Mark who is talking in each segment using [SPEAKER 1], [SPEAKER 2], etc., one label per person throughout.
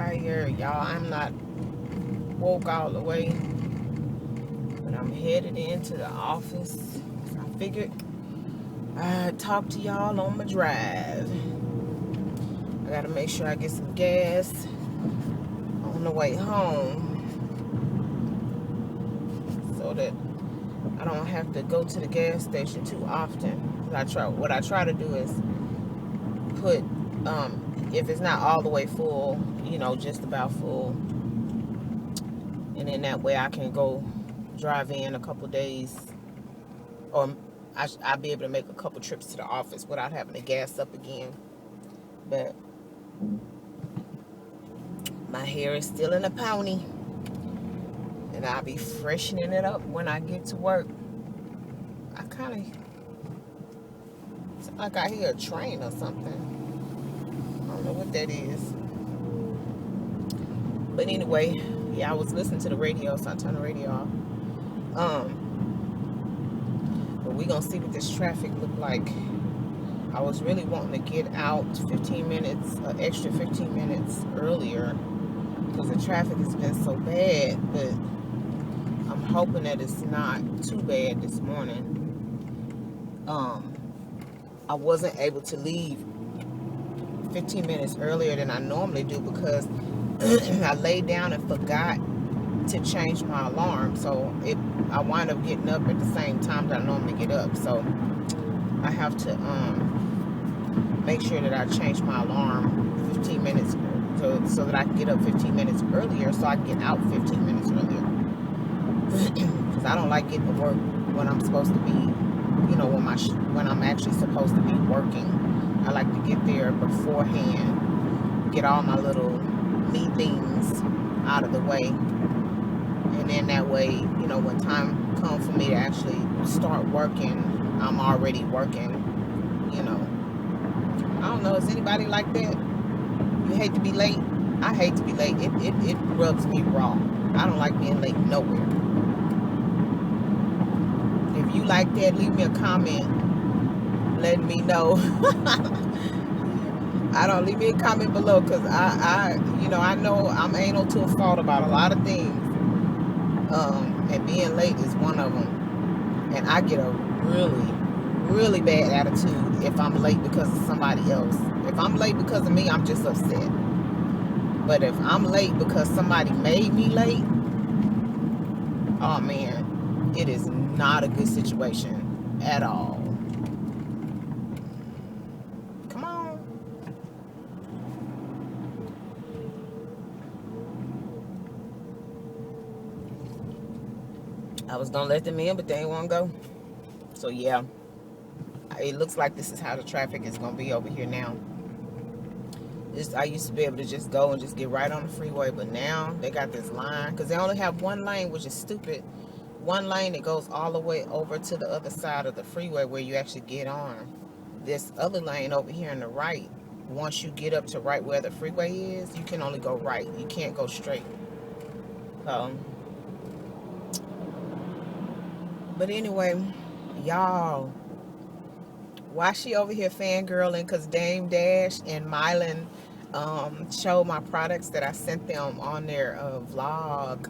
[SPEAKER 1] tired, y'all. I'm not woke all the way, but I'm headed into the office. I figured I'd talk to y'all on my drive. I gotta make sure I get some gas on the way home so that I don't have to go to the gas station too often. What I try to do is put, if it's not all the way full, just about full, and then that way I can go drive in a couple days, or I'll be able to make a couple trips to the office without having to gas up again. But my hair is still in a pony, and I'll be freshening it up when I get to work. I kind of, it's like I hear a train or something. I don't know what that is. But anyway, yeah, I was listening to the radio, so I turned the radio off. But we gonna see what this traffic look like. I was really wanting to get out 15 minutes, an extra 15 minutes earlier, because the traffic has been so bad, but I'm hoping that it's not too bad this morning. I wasn't able to leave 15 minutes earlier than I normally do because I laid down and forgot to change my alarm, so I wind up getting up at the same time that I normally get up. So I have to make sure that I change my alarm 15 minutes so that I can get up 15 minutes earlier, so I can get out 15 minutes earlier. Because I don't like getting to work when I'm supposed to be, when I'm actually supposed to be working. I like to get there beforehand, get all my little neat things out of the way, and then that way, when time comes for me to actually start working, I'm already working. I don't know, is anybody like that? You hate to be late? I hate to be late. It rubs me raw. I don't like being late nowhere. If you like that, leave me a comment letting me know. Leave me a comment below, because I know I'm anal to a fault about a lot of things, and being late is one of them. And I get a really, really bad attitude if I'm late because of somebody else. If I'm late because of me, I'm just upset. But if I'm late because somebody made me late, oh man, it is not a good situation at all. Come on. I was gonna let them in, but they ain't want to go. So yeah, it looks like this is how the traffic is gonna be over here now. I used to be able to just go and just get right on the freeway, but now they got this line, because they only have one lane, which is stupid. One lane that goes all the way over to the other side of the freeway where you actually get on. This other lane over here on the right, once you get up to right where the freeway is, you can only go right. You can't go straight. But anyway, y'all, why she over here fangirling? Because Dame Dash and Mylan showed my products that I sent them on their vlog.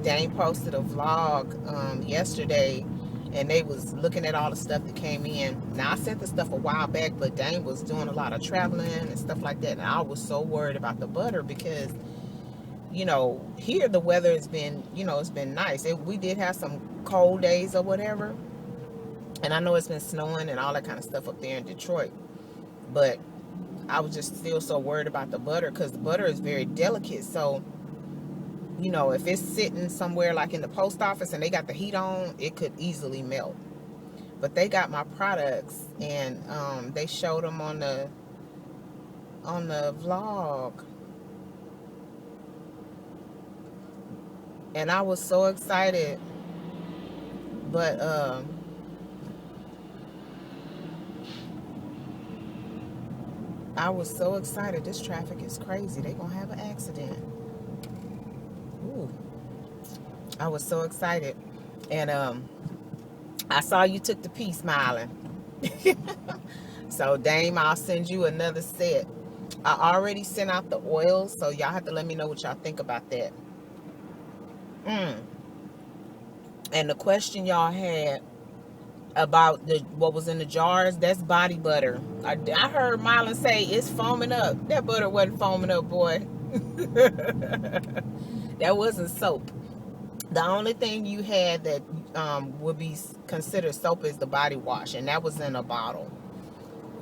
[SPEAKER 1] Dame posted a vlog yesterday, and they was looking at all the stuff that came in. Now, I sent the stuff a while back, but Dame was doing a lot of traveling and stuff like that, and I was so worried about the butter because, here the weather has been, it's been nice. We did have some cold days or whatever, and I know it's been snowing and all that kind of stuff up there in Detroit, but I was just still so worried about the butter, because the butter is very delicate. So, if it's sitting somewhere like in the post office and they got the heat on, it could easily melt. But they got my products, and they showed them on the vlog, and I was so excited. But I was so excited. This traffic is crazy. They gonna have an accident. Ooh. I was so excited. And I saw you took the piece, smiling. So Dame, I'll send you another set. I already sent out the oils, so y'all have to let me know what y'all think about that. And the question y'all had about what was in the jars, that's body butter. I heard Mylan say it's foaming up. That butter wasn't foaming up, boy. That wasn't soap. The only thing you had that would be considered soap is the body wash, and that was in a bottle.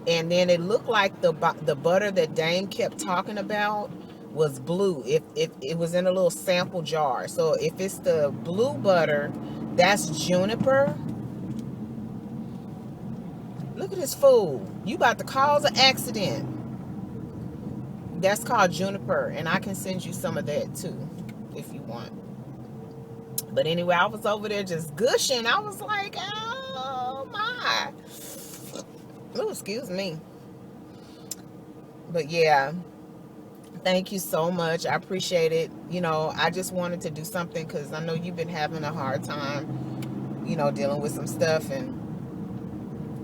[SPEAKER 1] And then it looked like the butter that Dame kept talking about was blue. If it was in a little sample jar. So if it's the blue butter, that's juniper. Look at this fool. You about to cause an accident. That's called juniper, and I can send you some of that too if you want. But anyway, I was over there just gushing. I was like, oh my. Oh, excuse me. But yeah, thank you so much. I appreciate it. You know, I just wanted to do something because I know you've been having a hard time, you know, dealing with some stuff. And,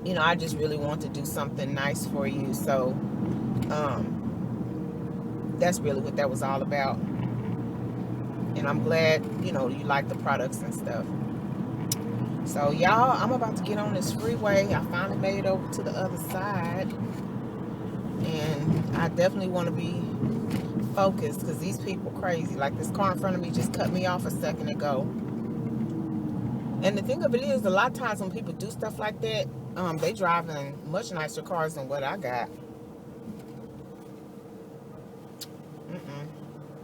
[SPEAKER 1] you know, I just really want to do something nice for you. So, that's really what that was all about. And I'm glad, you know, you like the products and stuff. So, y'all, I'm about to get on this freeway. I finally made it over to the other side. And I definitely want to be focused because these people crazy. Like this car in front of me just cut me off a second ago. And the thing of it is, a lot of times when people do stuff like that, they driving much nicer cars than what I got.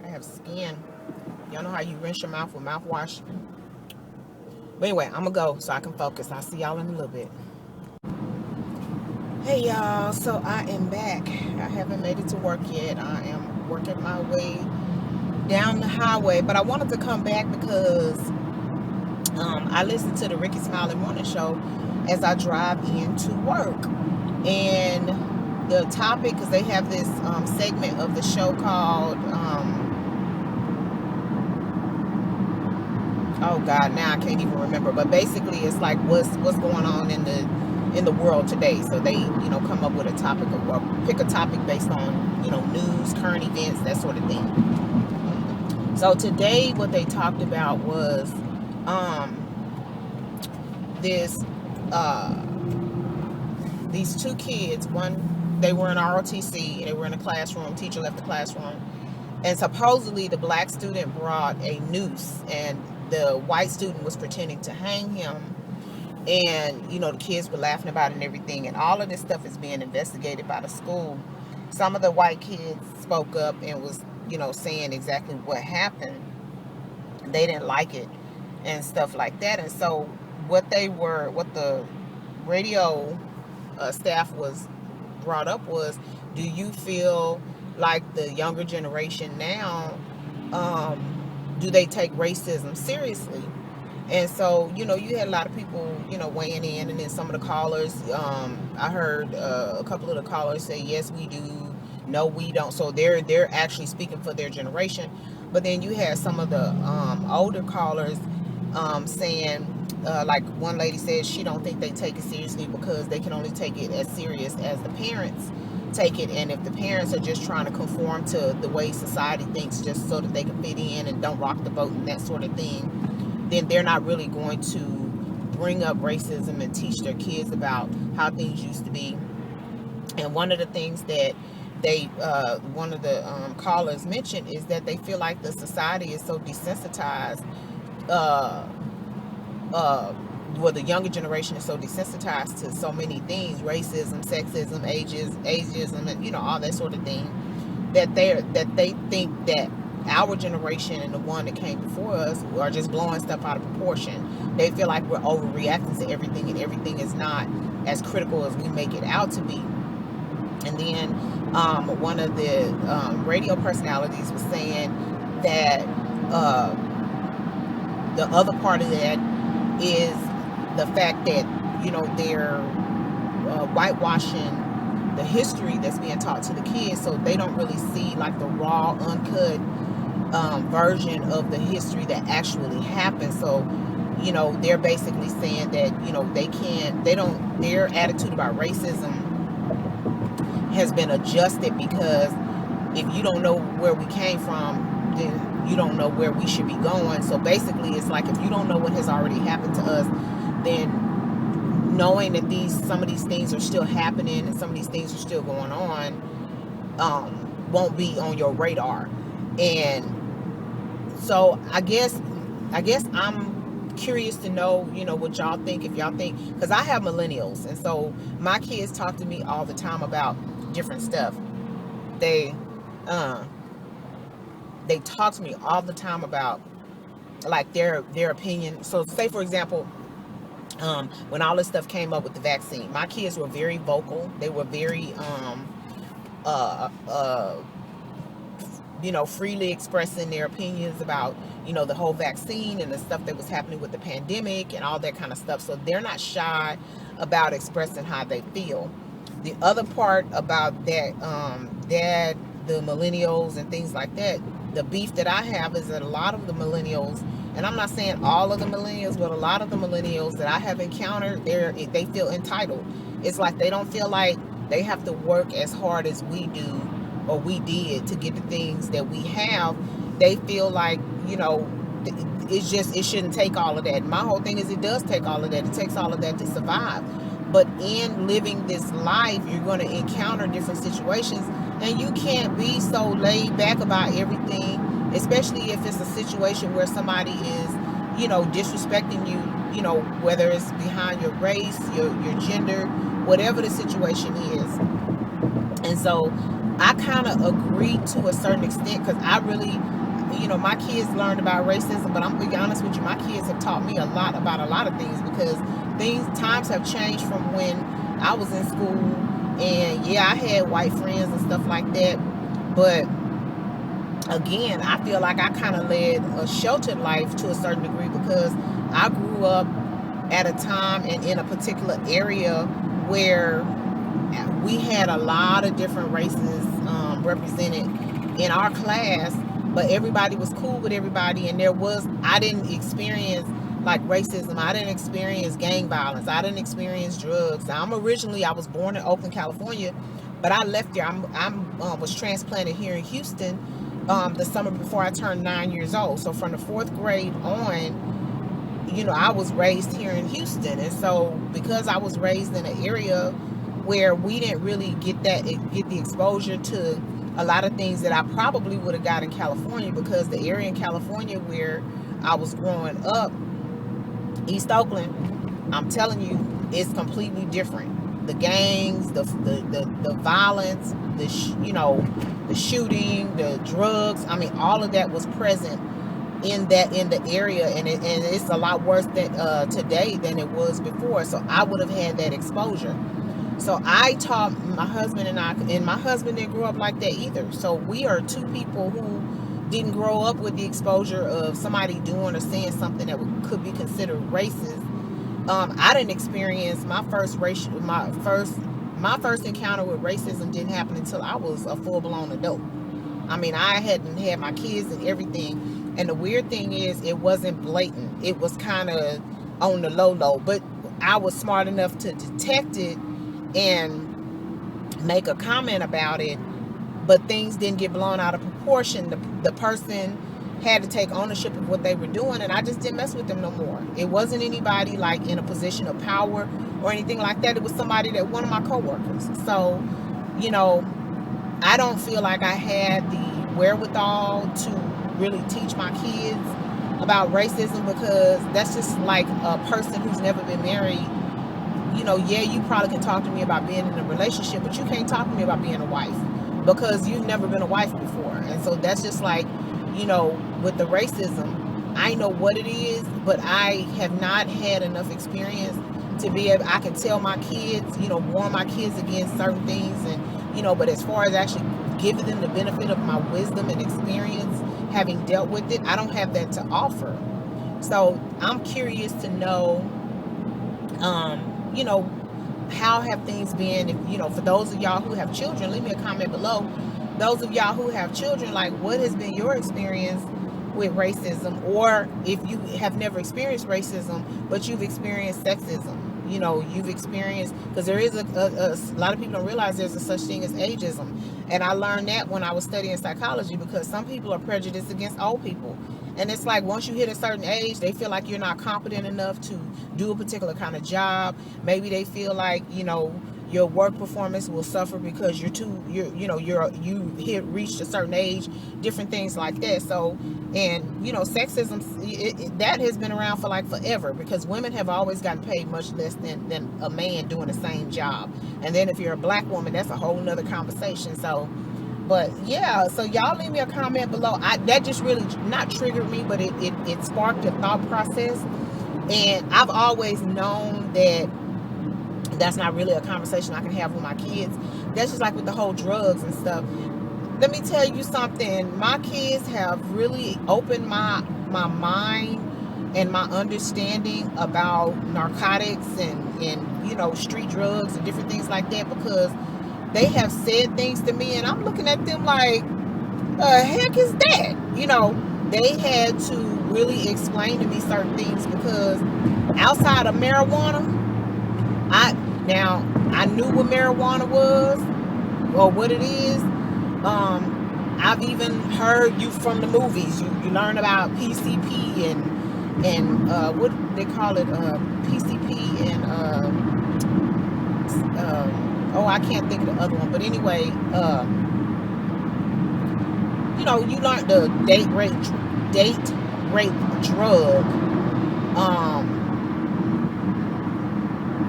[SPEAKER 1] I have skin. Y'all know how you rinse your mouth with mouthwash? But anyway, I'm gonna go so I can focus. I'll see y'all in a little bit. Hey y'all, so I am back. I haven't made it to work yet. I am working my way down the highway, but I wanted to come back because I listened to the Ricky Smiley Morning Show as I drive into work. And the topic, because they have this segment of the show called oh God, now I can't even remember. But basically, it's like what's going on in the world today. So they, you know, come up with a topic or pick a topic based on, you know, news, current events, that sort of thing. So today, what they talked about was these two kids. One, they were in ROTC. They were in a classroom. Teacher left the classroom, and supposedly the black student brought a noose, and the white student was pretending to hang him. And, you know, the kids were laughing about it and everything. And all of this stuff is being investigated by the school. Some of the white kids spoke up and was, you know, saying exactly what happened. They didn't like it and stuff like that. And so what the radio staff was brought up was, do you feel like the younger generation now, do they take racism seriously? And so, you know, you had a lot of people, you know, weighing in, and then some of the callers, I heard a couple of the callers say, yes, we do, no, we don't. So they're actually speaking for their generation. But then you had some of the older callers saying, like one lady said, she don't think they take it seriously because they can only take it as serious as the parents take it. And if the parents are just trying to conform to the way society thinks just so that they can fit in and don't rock the boat and that sort of thing, then they're not really going to bring up racism and teach their kids about how things used to be. And one of the things that they, one of the callers mentioned is that they feel like the society is so desensitized, well, the younger generation is so desensitized to so many things, racism, sexism, ageism, and, you know, all that sort of thing, that they think that our generation and the one that came before us are just blowing stuff out of proportion. They feel like we're overreacting to everything, and everything is not as critical as we make it out to be. And then one of the radio personalities was saying that the other part of that is the fact that, you know, they're whitewashing the history that's being taught to the kids, so they don't really see like the raw, uncut version of the history that actually happened. So, you know, they're basically saying that, you know, their attitude about racism has been adjusted because if you don't know where we came from, then you don't know where we should be going. So basically, it's like if you don't know what has already happened to us, then knowing that some of these things are still happening and some of these things are still going on, won't be on your radar. And so I guess I'm curious to know, what y'all think. If y'all think, because I have millennials, and so my kids talk to me all the time about different stuff. They talk to me all the time about like their opinion. So say for example, when all this stuff came up with the vaccine, my kids were very vocal. They were very freely expressing their opinions about, the whole vaccine and the stuff that was happening with the pandemic and all that kind of stuff. So they're not shy about expressing how they feel. The other part about that, the millennials and things like that, the beef that I have is that a lot of the millennials, and I'm not saying all of the millennials, but a lot of the millennials that I have encountered, they feel entitled. It's like they don't feel like they have to work as hard as we do or we did to get the things that we have. They feel like, it shouldn't take all of that. My whole thing is it does take all of that. It takes all of that to survive. But in living this life, you're going to encounter different situations, and you can't be so laid back about everything, especially if it's a situation where somebody is, disrespecting you, whether it's behind your race, your gender, whatever the situation is. And so I kind of agree to a certain extent, because I really, my kids learned about racism, but I'm going to be honest with you, my kids have taught me a lot about a lot of things, because times have changed from when I was in school, and yeah, I had white friends and stuff like that, but again, I feel like I kind of led a sheltered life to a certain degree, because I grew up at a time and in a particular area where we had a lot of different races represented in our class, but everybody was cool with everybody, and I didn't experience like racism. I didn't experience gang violence. I didn't experience drugs. I was born in Oakland, California, but I left there. Was transplanted here in Houston the summer before I turned 9 years old. So from the 4th grade on, I was raised here in Houston. And so because I was raised in an area where we didn't really get the exposure to a lot of things that I probably would have got in California, because the area in California where I was growing up, East Oakland, I'm telling you, it's completely different. The gangs, the violence, the shooting, the drugs, I mean, all of that was present in the area, and it's a lot worse today than it was before. So I would have had that exposure. So I taught my husband, and my husband didn't grow up like that either. So we are two people who didn't grow up with the exposure of somebody doing or saying something that could be considered racist. I didn't experience my first encounter with racism didn't happen until I was a full-blown adult. I mean, I hadn't had my kids and everything. And the weird thing is, it wasn't blatant. It was kind of on the low, but I was smart enough to detect it and make a comment about it, but things didn't get blown out of proportion. The person had to take ownership of what they were doing, and I just didn't mess with them no more. It wasn't anybody like in a position of power or anything like that. It was somebody that one of my coworkers. So, I don't feel like I had the wherewithal to really teach my kids about racism, because that's just like a person who's never been married. Yeah, you probably can talk to me about being in a relationship, but you can't talk to me about being a wife, because you've never been a wife before. And so that's just like, with the racism, I know what it is, but I have not had enough experience to be able, I can tell my kids, warn my kids against certain things, and, but as far as actually giving them the benefit of my wisdom and experience, having dealt with it, I don't have that to offer. So I'm curious to know, how have things been? If, for those of y'all who have children, leave me a comment below. Those of y'all who have children, like, what has been your experience with racism? Or if you have never experienced racism, but you've experienced sexism, you know, you've experienced, because there is a lot of people don't realize there's a such thing as ageism. And I learned that when I was studying psychology, because some people are prejudiced against old people. And it's like, once you hit a certain age, they feel like you're not competent enough to do a particular kind of job. Maybe they feel like, you know, your work performance will suffer because you've reached a certain age, different things like that. So, and you know, sexism, that has been around for like forever, because women have always gotten paid much less than a man doing the same job. And then if you're a black woman, that's a whole nother conversation. So, but yeah, so y'all leave me a comment below. That just really not triggered me, but it sparked a thought process. And I've always known that that's not really a conversation I can have with my kids. That's just like with the whole drugs and stuff. Let me tell you something. My kids have really opened my mind and my understanding about narcotics and you know, street drugs and different things like that, because they have said things to me and I'm looking at them like, the heck is that? You know, they had to really explain to me certain things, because outside of marijuana, I knew what marijuana was or what it is. I've even heard you from the movies. You learn about PCP and what they call it, PCP and oh, I can't think of the other one. But anyway, you know, you learn the date rape drug,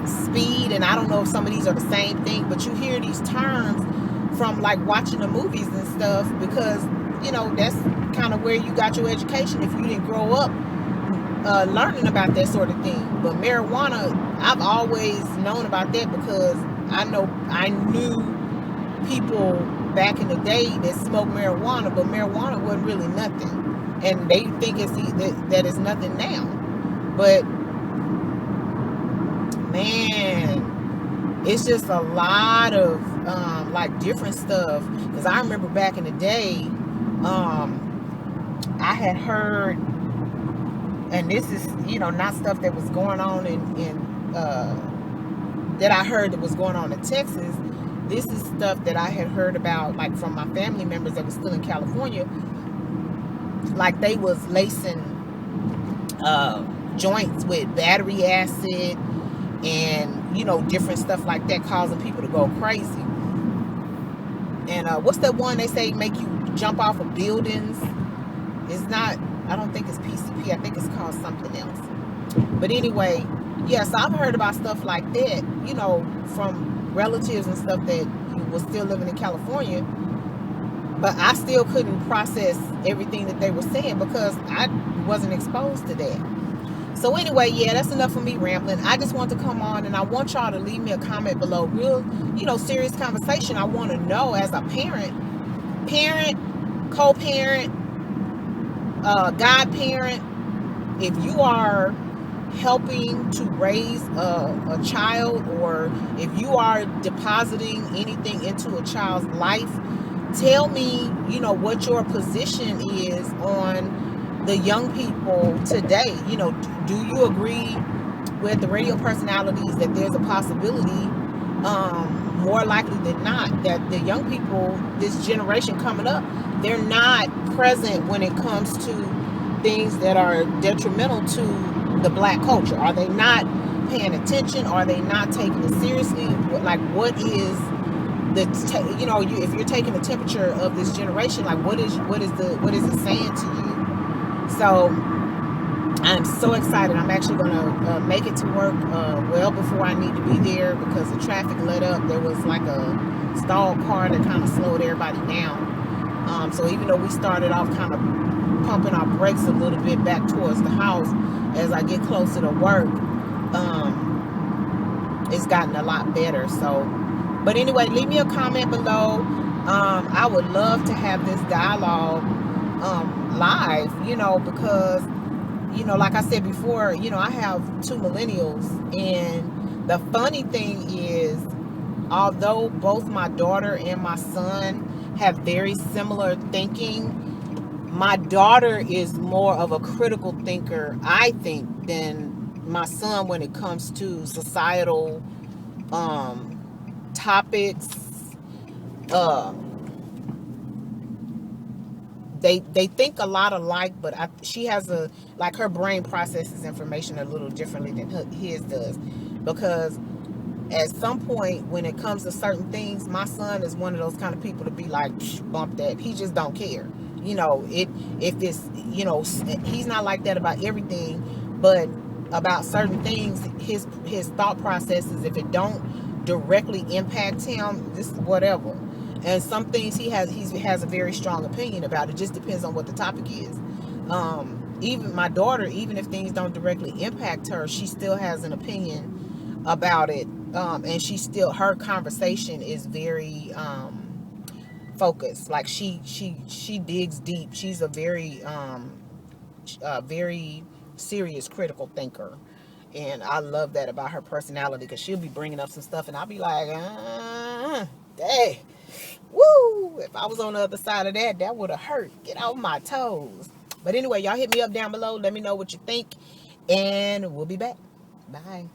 [SPEAKER 1] speed, and I don't know if some of these are the same thing, but you hear these terms from like watching the movies and stuff, because you know, that's kind of where you got your education if you didn't grow up learning about that sort of thing. But marijuana, I've always known about that, because I knew people back in the day that smoked marijuana, but marijuana wasn't really nothing, and they think that it's nothing now. But man, it's just a lot of like different stuff. Because I remember back in the day, I had heard, and this is, you know, not stuff that was going on in that I heard that was going on in Texas. This is stuff that I had heard about, like from my family members that was still in California. Like they was lacing joints with battery acid and, you know, different stuff like that, causing people to go crazy. And what's that one they say make you jump off of buildings? It's not, I don't think it's PCP. I think it's called something else. But anyway, yes, I've heard about stuff like that, you know, from relatives and stuff that was still living in California. But I still couldn't process everything that they were saying, because I wasn't exposed to that. So anyway, yeah, that's enough for me rambling. I just want to come on and I want y'all to leave me a comment below. Real, you know, serious conversation. I want to know, as a parent, co-parent, godparent, if you are helping to raise a child, or if you are depositing anything into a child's life, tell me, you know, what your position is on the young people today. You know, do you agree with the radio personalities that there's a possibility, more likely than not, that the young people, this generation coming up, they're not present when it comes to things that are detrimental to the black culture? Are they not paying attention? Are they not taking it seriously? Like, what is the, you know, if you're taking the temperature of this generation, like what is it saying to you? So I'm so excited. I'm actually gonna make it to work well before I need to be there, because the traffic let up. There was like a stalled car that kind of slowed everybody down. So even though we started off kind of pumping our brakes a little bit back towards the house, as I get closer to work, it's gotten a lot better. So, but anyway, leave me a comment below. I would love to have this dialogue live, you know, because, you know, like I said before, you know, I have 2 millennials, and the funny thing is, although both my daughter and my son have very similar thinking, my daughter is more of a critical thinker, I think, than my son when it comes to societal topics. They think a lot alike, but she has like her brain processes information a little differently than his does, because at some point when it comes to certain things, my son is one of those kind of people to be like, bump that. He just don't care. You know, if it's, you know, he's not like that about everything, but about certain things, his thought processes, if it don't directly impact him, this whatever. And some things he has a very strong opinion about. It just depends on what the topic is. Even my daughter, even if things don't directly impact her, she still has an opinion about it. And her conversation is very focused. Like she digs deep. She's a very very serious critical thinker, and I love that about her personality, because she'll be bringing up some stuff and I'll be like, dang, woo, if I was on the other side of that would have hurt. Get off my toes. But anyway, y'all hit me up down below, let me know what you think, and we'll be back. Bye.